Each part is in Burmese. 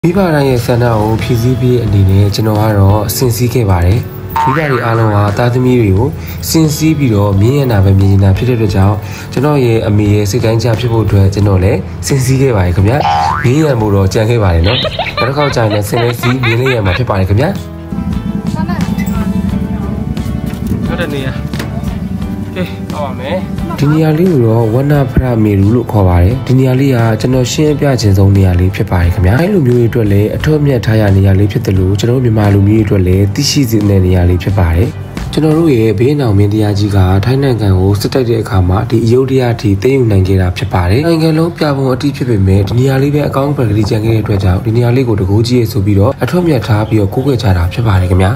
မိဘတိုင်းရဲ့ဆန္ဒကိုဖြည့်ဆည်းပြီးအနေနဲ့ကျွန်တော်ကတော့စဉ်းစည်းခဲ့ပါတယ်။မိဘတွေအားလုံးဟာသားသမီးတွေကိုစဉ်းစည်းပြီးတော့မြင်ရတာပဲမြင်နေတာဖြစ်တဲ့အတွက်ကြောင့်ကျွန်တော်ရဲ့အမေရဲ့စိတ်တိုင်းကြဖြစ်ဖို့အတွက်ကျွန်တော်လည်းစဉ်းစည်းခဲ့ပါတယ်ခင်ဗျာ။မြင်ရမှုတော့ကြံခဲ့ပါတယ်နော်။နောက်တစ်ခေါက်ကျရင်လည်းစဉ်းလေးစီးမြင်လေးရမှာဖြစ်ပါတယ်ခင်ဗျာ။ဟုတ်တယ်နေရ။ကဲဟောပါမယ်။ဒီနေရာလေးကိုတော့ဝဏ္ဏဖရမေရူလို့ခေါ်ပါတယ်ဒီနေရာလေးကကျွန်တော်ရှင်းပြခြင်းဆုံးနေရာလေးဖြစ်ပါတယ်ခင်ဗျာအဲလိုမျိုးတွေအတွက်လည်းအထွတ်အမြတ်ထားရနေရာလေးဖြစ်တယ်လို့ကျွန်တော်မြန်မာလူမျိုးတွေအတွက်လည်းသိရှိစေတဲ့နေရာလေးဖြစ်ပါတယ်ကျွန်တော်တို့ရဲ့ဘေးနောင်မင်းတရားကြီးကထိုင်းနိုင်ငံကိုစစ်တိုက်တဲ့အခါမှာဒီအယုဒ္ဓယထိသိမ်းယူနိုင်ခဲ့တာဖြစ်ပါတယ်နိုင်ငံလုံးပြပုံအတိဖြစ်ပေမဲ့ဒီနေရာလေးပဲအကောင်းပကတိကျန်ခဲ့တဲ့အတွက်ကြောင့်ဒီနေရာလေးကိုတကူကြီးရေဆိုပြီးတော့အထွတ်အမြတ်ထားပြီးတော့ကိုးကွယ်ကြတာဖြစ်ပါတယ်ခင်ဗျာ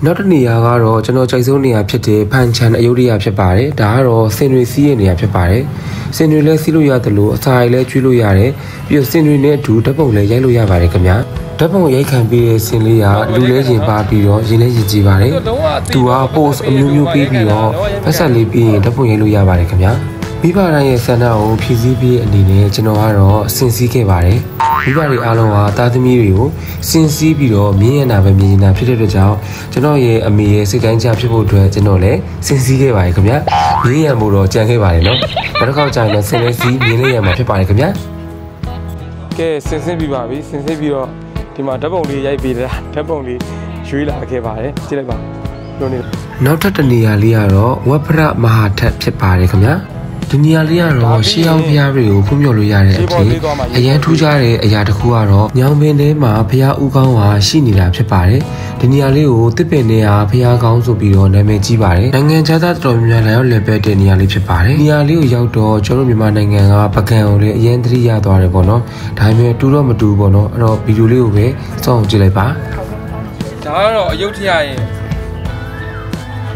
နောက်တစ်နေရာကတော့ကျွန်တော်ကြိုက်ဆုံးနေရာဖြစ်တဲ့ဖန်ချန်အယုဒ္ဓယဖြစ်ပါတယ်ဒါကတော့စင်တွေစီးရဲ့နေရာဖြစ်ပါတယ်စင်တွေလည်းစီးလို့ရတယ်လို့အစာရည်လည်းကျွေးလို့ရတယ်ပြီးတော့စင်တွေနဲ့အတူဓာတ်ပုံလည်းရိုက်လို့ရပါတယ်ခင်ဗျာဓာတ်ပုံရိုက်ခံပြီးတဲ့စင်လေးကလူလဲရင်ပါပြီးတော့ရင်လဲရင်ကြည့်ပါတယ်သူက post အမျိုးမျိုးပြီးပြီးတော့ပတ်ဆက်လေးပြီးရင်ဓာတ်ပုံရိုက်လို့ရပါတယ်ခင်ဗျာမိဘတိုင်းရဲ့ဆန္ဒကိုဖြည့်ဆည်းပြီးအနေနဲ့ကျွန်တော်ကတော့စဉ်းစည်းခဲ့ပါတယ်မိဘတွေအားလုံးဟာသားသမီးတွေကိုစဉ်းစည်းပြီးတော့မြင်ရတာပဲမြင်နေတာဖြစ်တဲ့အတွက်ကြောင့်ကျွန်တော်ရဲ့အမေရဲ့စိတ်တိုင်းကြဖြစ်ဖို့အတွက်ကျွန်တော်လည်းစဉ်းစည်းခဲ့ပါတယ်ခင်ဗျာမြင်ရမှုတော့ကြံခဲ့ပါတယ်နော်နောက်တစ်ခေါက်ကျရင်လည်းစဉ်းလေးစီးမြင်လေးရမှာဖြစ်ပါတယ်ခင်ဗျာကဲစဉ်းပြီးပါပြီစဉ်းပြီးတော့ဒီမှာဓာတ်ပုံလေးရိုက်ပြီးတာဓာတ်ပုံလေးရွေးလာခဲ့ပါတယ်ကြည့်လိုက်ပါလို့နေနောက်ထပ်တစ်နေရာလေးကတော့ဝပ္ပရမဟာထက်ဖြစ်ပါတယ်ခင်ဗျာဒီနေရာလေးကတော့ရှေးအောင်ဘုရားတွေကိုဖွံ့ဖြိုးလို့ရတဲ့အဖြစ်အရန်ထူးခြားတဲ့အရာတစ်ခုကတော့ညောင်ပင်ထဲမှာဘုရားဥကောင်းဟာရှိနေတာဖြစ်ပါတယ်ဒီနေရာလေးကိုတစ်ပင်နဲ့ဟာဘုရားကောင်းဆိုပြီးတော့နာမည်ကြီးပါတယ်နိုင်ငံခြားသားတော်များများလာရောက်လည်ပတ်တဲ့နေရာလေးဖြစ်ပါတယ်နေရာလေးကိုရောက်တော့ကျွန်တော်မြန်မာနိုင်ငံကပကံကိုလည်းအရန်သတိရသွားတယ်ပေါ့နော်ဒါပေမဲ့တူတော့မတူပေါ့နော်အဲ့တော့ဗီဒီယိုလေးကိုပဲစောင့်ကြည့်လိုက်ပါဒါကတော့အယုဒ္ဓယရဲ့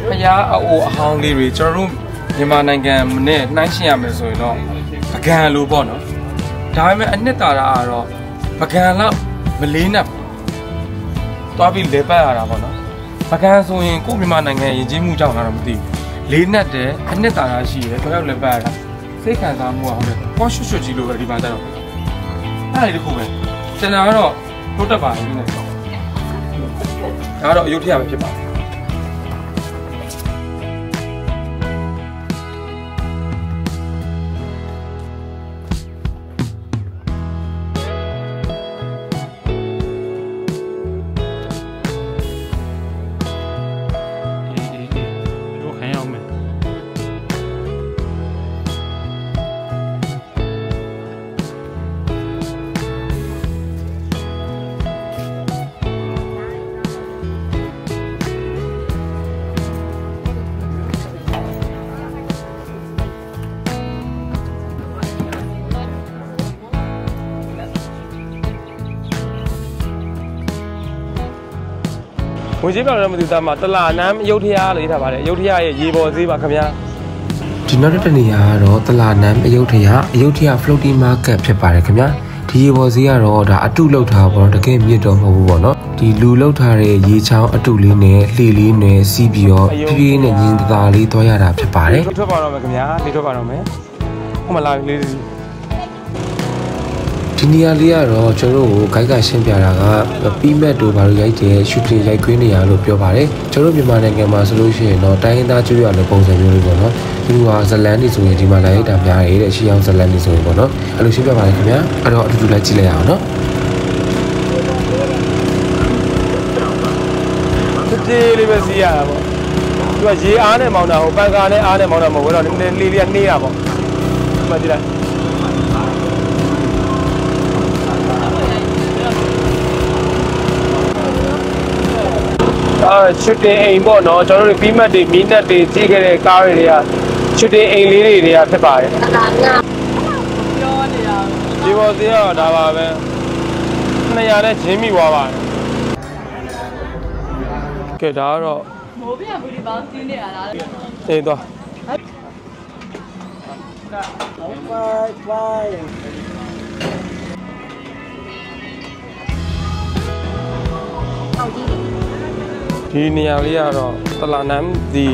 ဘုရားအဟောင်းလေးတွေကျွန်တော်တို့မြန်မာနိုင်ငံနဲ့နှိုင်းယှဉ်ရမယ်ဆိုရင်တော့ပကံလိုပေါ့နော်ဒါပေမဲ့အနှစ်သာရကတော့ပကံလောက်မလေးနဲ့သွားပြီးလေပတ်ရတာပေါ့နော်ပကံဆိုရင်ကိုမြန်မာနိုင်ငံယဉ်ကျေးမှုကြောင့်လားတော့မသိဘူးလေးနဲ့တဲ့အနှစ်သာရရှိတယ်တော့ရောက်လေပတ်ရတာစိတ်ခံစားမှုကဟုတ်တယ်ကောရွှွတ်ကြီးလိုပဲဒီမှာတော့အဲ့ဒီတစ်ခုပဲကျွန်တော်ကတော့ထုတ်တတ်ပါတယ်နည်းဒါကတော့အယုဒ္ဓယပဲဖြစ်ပါတယ်ဝင်ကြီးပြောင်းလည်းမသိသားမှာတလာနမ်းအယုဒ္ဓယလို့ရေးထားပါတယ်အယုဒ္ဓယရဲ့ရေပေါ်ဈေးပါခင်ဗျာဒီနောက်တစ်နေရာကတော့တလာနမ်းအယုဒ္ဓယ floating market ဖြစ်ပါတယ်ခင်ဗျာဒီရေပေါ်ဈေးကတော့ဒါအတုလောက်ထားပေါ့နော်တကယ်မြင့်တော့မဟုတ်ဘူးပေါ့နော်ဒီလူလောက်ထားတဲ့ရေချောင်းအတုလေးနဲ့လှေလေးနဲ့စီးပြီးတော့ဖြည်းဖြည်းနဲ့ညင်သာလေးသွားရတာဖြစ်ပါတယ်ထွက်ပါတော့မယ်ခင်ဗျာဒီထွက်ပါတော့မယ်ဟိုမှာလာလေးဒီနေရာလေးကတော့ကျွန်တော်တို့ကိုဂိုက်ကရှင်းပြတာကပြီးမက်တို့ဘာလို့ရိုက်တဲ့ရှူတင်ရိုက်ခွင်းနေရလို့ပြောပါတယ်ကျွန်တော်မြန်မာနိုင်ငံမှာဆိုလို့ရှိရင်တော့တိုင်းရင်းသားကျွေးရတဲ့ပုံစံမျိုးလေးပေါ့နော်ဒီကဇလန်နေဆိုရင်ဒီမှာလာရိုက်တာများတယ်တဲ့ရှီအောင်ဇလန်နေဆိုရင်ပေါ့နော်အဲ့လိုရှင်းပြပါတယ်ခင်ဗျာအဲ့တော့အတူတူလိုက်ကြည့်လိုက်အောင်နော်ဒီလေးပဲစီးရတာပေါ့သူကရေအားနဲ့မောင်းတာဟိုပန်ကာနဲ့အားနဲ့မောင်းတာမဟုတ်ဘူးတော့နည်းနည်းလေးလေးနှေးတာပေါ့ဒီမှာကြည့်လိုက်ချွတ်တင်အိမ်ပေါ့နော်ကျွန်တော်တို့ပြီးမှတ်တွေမီးနက်တွေကြီးခဲ့တဲ့ကားတွေကချွတ်တင်အိမ်လေးတွေကဖြစ်ပါတယ်ပြောနေတာဒီပေါ်စီကတော့ဒါပါပဲ200နဲ့ချင်းမိသွားပါတယ်ကဲဒါကတော့မိုးပြန်ဘူးဒီပေါင်းစီးနေရလားအေးတော့ဒီနေရာလေးကတော့တလာနမ်းဒီ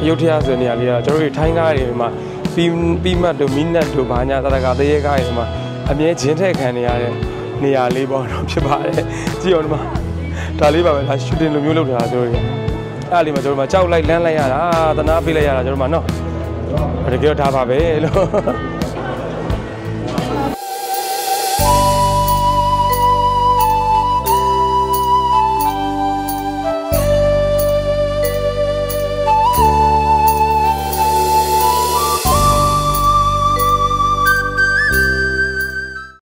အယုဒ္ဓယဆိုတဲ့နေရာလေးကကျွန်တော်တို့ထိုင်းကားတွေမှာပြီးမှတ်တို့မီနတ်တို့ဘာညာတရကာတရေကားတွေမှာအမြဲဂျင်းထက်ခံနေရတဲ့ နေရာလေးပေါ့တော့ဖြစ်ပါတယ်ကြည့်အောင်ဒီမှာဒါလေးပါပဲဒါရှူတင်လိုမျိုးလုပ်ထားတာဆိုတော့အဲ့လေးမှာကျွန်တော်တို့ကြောက်လိုက်လန်းလိုက်ရတာသနာပေးလိုက်ရတာကျွန်တော်တို့မှာနော်တကယ်တော့ဒါပါပဲလို့